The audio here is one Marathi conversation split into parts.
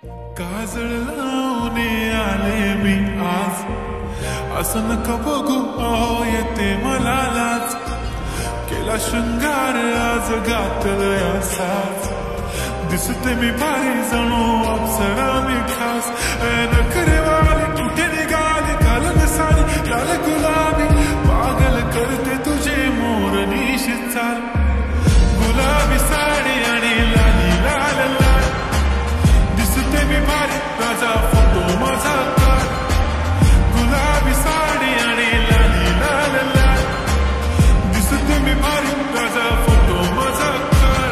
काजळ लावून आले मी आज, असं नका बघू अहो येते मला लाज. केला शृंगार आज घातलंय असाच, दिसते मी भारी जणू अप्सरा मी खास. नखरे वाली कुठे निघाली घालून साडी लाल गुलाबी, पागल करते तुझे मोरनीशी चाल. गुलाबी साडी आणि लाली लाल लाल, दिसते मी भारी राजा फोटो माझा काढ. गुलाबी साडी आणि लाली लाल लाल, दिसते मी भारी राजा फोटो माझा काढ.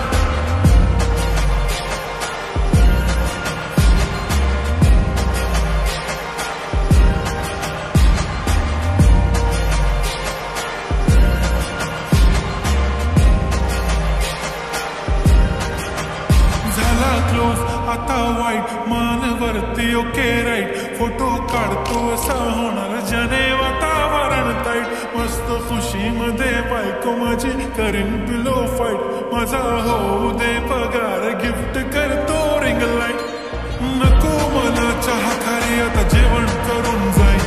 झाला क्लोज आता वाईट, मान वरती ओके राईट. फोटो काढतो असा होणार जने वातावरण ताईट. मस्त खुशीमध्ये बायको माझी करीन पिलो फाईट. माझा होऊ दे पगार गिफ्ट करतो रिंग लाईट. नको मला चहा खारी आता जेवण करून जाईन.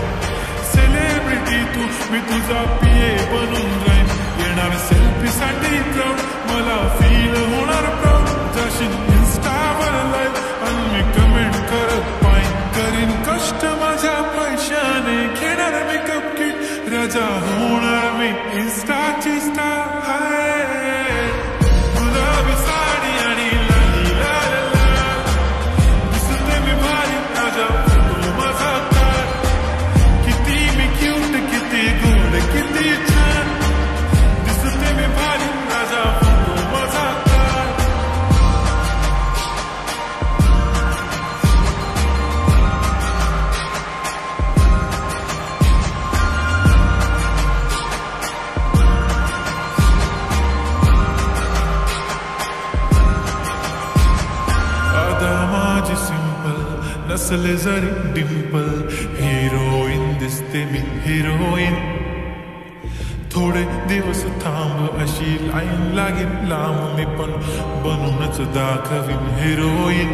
सेलिब्रिटी तू मी तुझा पिये बनून राहीन. येणार सेल्फी साठी क्राऊड, मला फील होणार प्राऊड. जाशील इन्स्टावर लाईव्ह आणि मी कमेंट करत पाईन. करीन कष्ट माझ्या पैशाने, घेणार मेकअप किट, राजा होणार मी इन्स्टाची स्टार. गुलाबी साडी आणि लाली लाल लाल, दिसते मी भारी राजा फोटो माझा काढ. किती मी क्यूट, किती गोड, किती छान, दिसते मी भारी राजा फोटो माझा काढ. माझी सिंपल नसले जरी डिंपल, हिरोईन दिसते मी हिरोईन. थोडे दिवस थांब अशी लाईन लागेल लांब, मी पण बनूनच दाखवीन हिरोईन.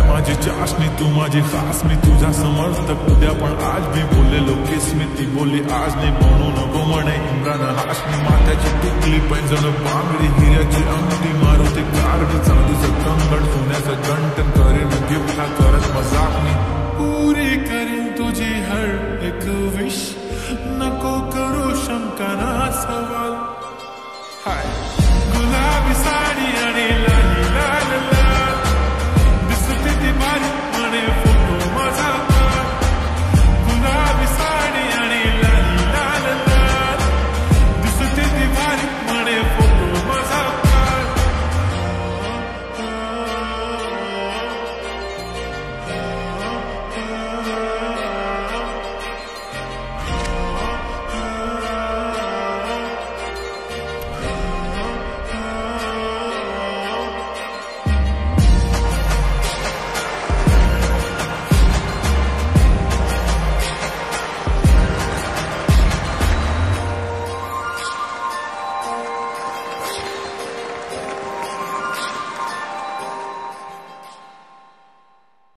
माझी चाशनी तू माझी खास, मी तुझा समर्थक उद्या पण आज मी बोललेलो किस मी. ती बोलली आज नाही म्हणू नको म्हणे इम्रान हाशमी. माथ्याची टिकली पैंजण बांगडी, हिऱ्याची अंगठी, मारुती कार्ड, चांदीचं कंगण, सोन्याचं गंटन.